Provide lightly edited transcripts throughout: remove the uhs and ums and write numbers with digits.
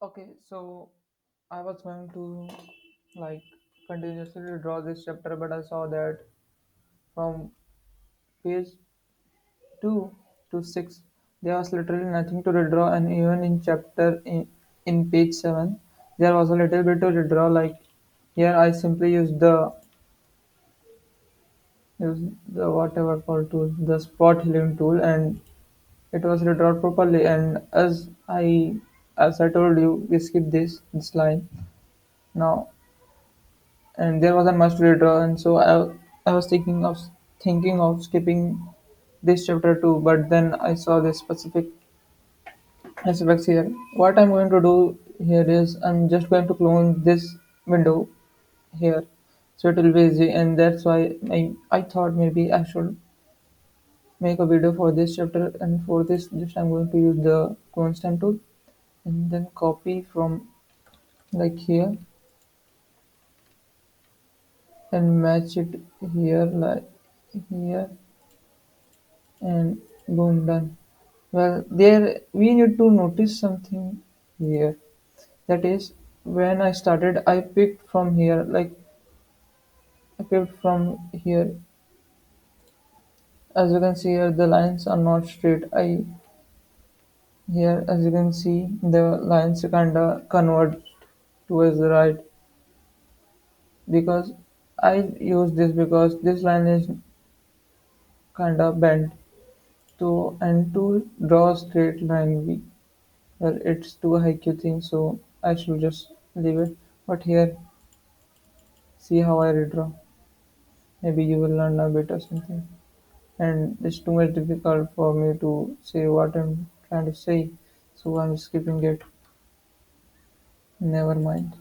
Okay, so I was going to like continuously draw this chapter, but I saw that from page 2 to 6 there was literally nothing to redraw, and even in in page 7 there was a little bit to redraw. Like here, I simply used the whatever called tool, the spot healing tool, and it was redrawn properly. And as I told you, we skip this line now, and there was a must redraw, and so I was thinking of skipping this chapter too, but then I saw this specific aspects here. What I'm going to do here is I'm just going to clone this window here, so it will be easy, and that's why I thought maybe I should make a video for this chapter, and for this just I'm going to use the clone stamp tool and then copy from like here and match it here like here, and boom, done. Well, there we need to notice something here. That is, when I started, I picked from here, like I picked from here. As you can see here, the lines are not straight. I Here, as you can see, the lines kinda converge towards the right because I use this because this line is kinda bent. To draw a straight line, well, it's too high Q thing, so I should just leave it. But here, see how I redraw. Maybe you will learn a bit or something. And it's too much difficult for me to say what I'm trying to say, so I'm skipping it. Never mind.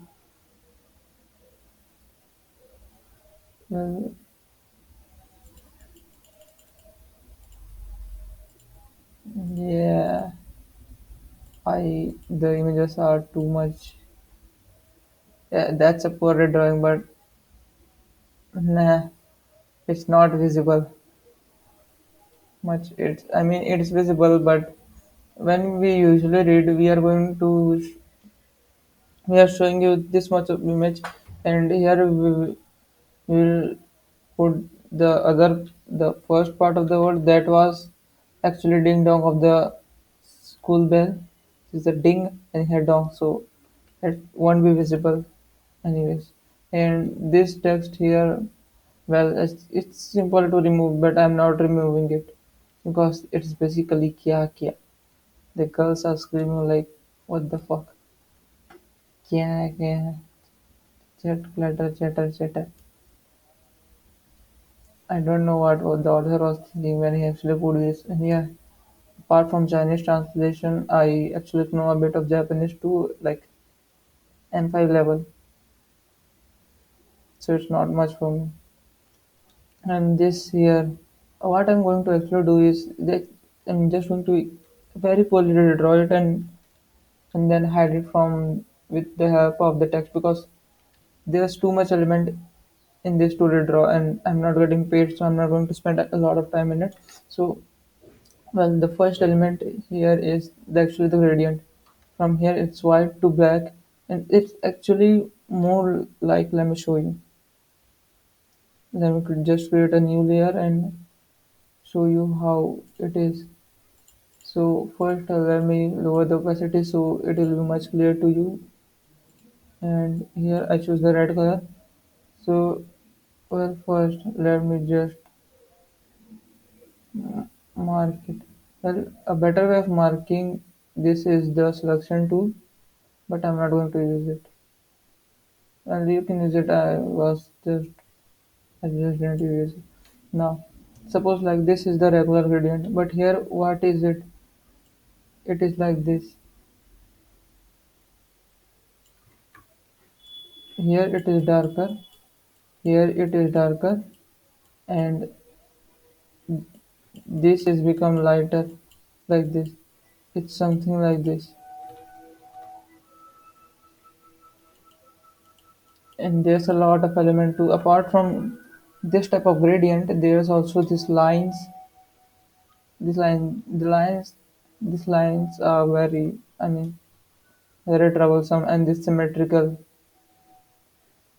Well, yeah, I the images are too much. Yeah, that's a poor drawing, but nah, it's not visible much. It's visible, but when we usually read, we are showing you this much of image, and here we will put the first part of the word that was actually ding dong of the school bell. It's a ding and here dong, so it won't be visible anyways. And this text here, well, it's simple to remove, but I'm not removing it because it's basically kya kya. The girls are screaming like, what the fuck? Kya kya? Chat clatter chatter chatter. I don't know what the author was thinking when he actually put this. And yeah, apart from Chinese translation, I actually know a bit of Japanese too, like N5 level. So it's not much for me. And this here, what I'm going to actually do is that I'm just going to very poorly draw it and then hide it from with the help of the text because there's too much element in this to redraw, and I'm not getting paid, so I'm not going to spend a lot of time in it. So, well, the first element here is actually the gradient. From here, it's white to black, and it's actually more like, let me show you. Then we could just create a new layer and show you how it is. So first, let me lower the opacity so it will be much clear to you. And here I choose the red color. So, well, first let me just mark it. Well, a better way of marking this is the selection tool, but I'm not going to use it. And you can use it. I just didn't use it. Now, suppose like this is the regular gradient, but here what is it? It is like this. Here it is darker. Here it is darker, and this is become lighter, like this. It's something like this. And there's a lot of element too. Apart from this type of gradient, there's also these lines. This line, the lines, these lines are very. I mean, very troublesome, and this symmetrical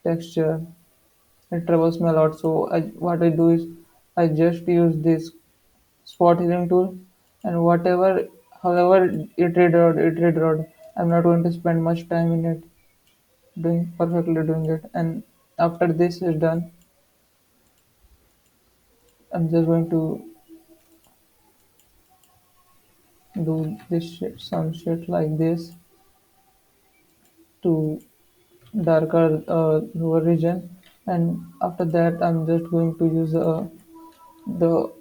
texture, it troubles me a lot. So what I do is I just use this spot healing tool, and however it redrawn, I'm not going to spend much time in it doing it. And after this is done, I'm just going to do some shit like this to darker lower region, and after that I'm just going to use the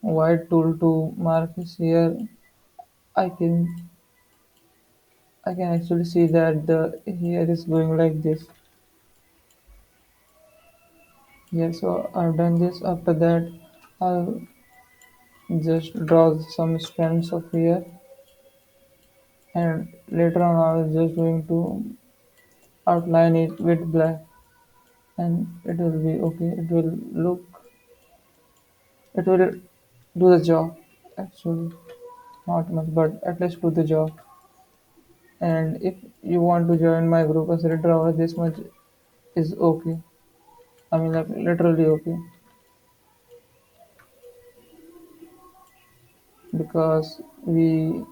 white tool to mark this here. I can I can actually see that the hair is going like this. Yeah, so I've done this. After that, I'll just draw some strands of hair, and later on I was just going to outline it with black, and it will be okay. It will do the job. Actually, not much, but at least do the job. And if you want to join my group as a drawer, this much is okay. I mean, like literally okay, because we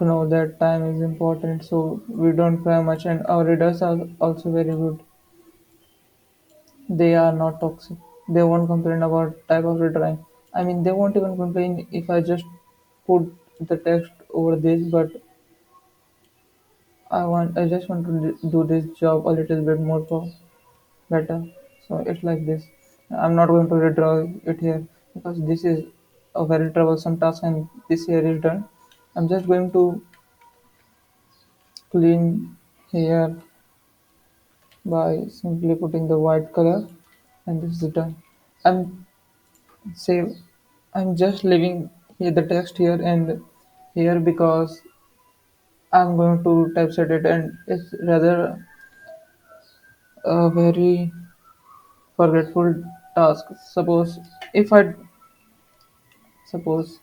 know that time is important, so we don't cry much, and our readers are also very good. They are not toxic. They won't complain about type of redrawing. I mean, they won't even complain if I just put the text over this, but I just want to do this job a little bit more better. So it's like this. I'm not going to redraw it here because this is a very troublesome task, and this here is done. I'm just going to clean here by simply putting the white color, and this is done. I'm save I'm just leaving here the text here and here because I'm going to typeset it, and it's rather a very forgetful task. If I suppose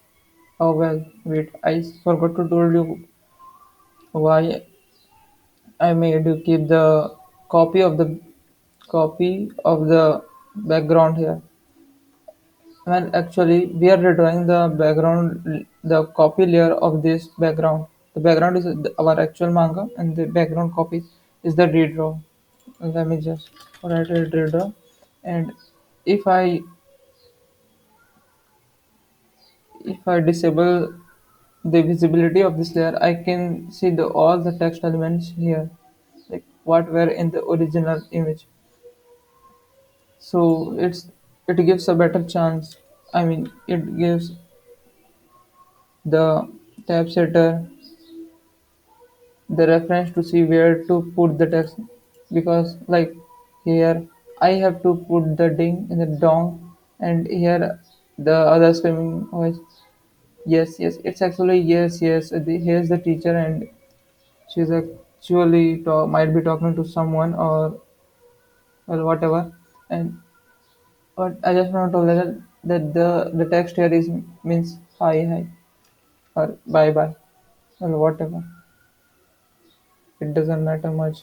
oh well wait, I forgot to tell you why I made you keep the copy of the copy of the background here. Well, actually, we are redrawing the background, the copy layer of this background. The background is our actual manga, and the background copy is the redraw. Let me just write it redraw, and if I if I disable the visibility of this layer, I can see all the text elements here, like what were in the original image. So it gives a better chance. I mean, it gives the typesetter the reference to see where to put the text, because like here I have to put the ding in the dong, and here the other screaming voice. Yes, yes, it's actually yes, yes. Here's the teacher, and she's actually might be talking to someone or well whatever. And but I just want to tell that the text here is means hi hi or bye bye or whatever. It doesn't matter much.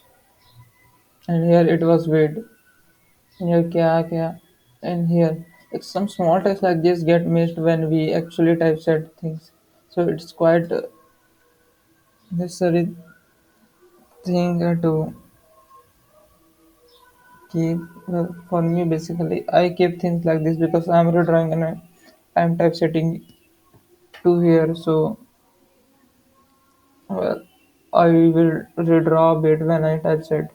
And here it was weird. Yeah, kya, kya. And here, like some small text like this get missed when we actually typeset things. So it's quite necessary thing to keep. Well, for me, basically, I keep things like this because I'm redrawing and I'm typesetting to here. So, well, I will redraw a bit when I typeset.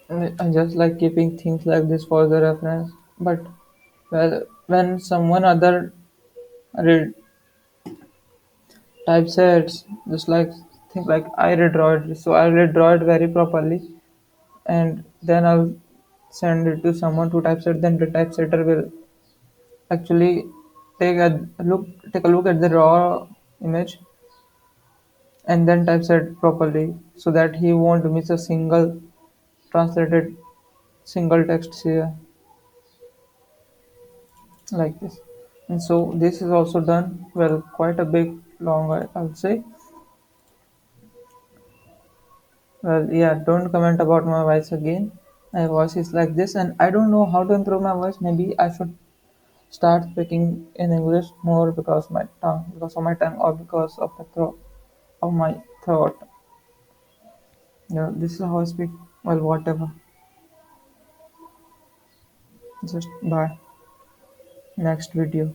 I just like keeping things like this for the reference. But well, when someone other read typesets, just like think like I redraw it, so I redraw it very properly, and then I'll send it to someone to typeset. Then the typesetter will actually take a look at the raw image and then typeset properly, so that he won't miss a single translated single text here. like this. And so this is also done well, quite a bit long, I'll say. Well, yeah, don't comment about my voice again. My voice is like this, and I don't know how to improve my voice. Maybe I should start speaking in English more because of my tongue, or because of the throat of my throat. Yeah, this is how I speak. Well, whatever. Just bye. Next video.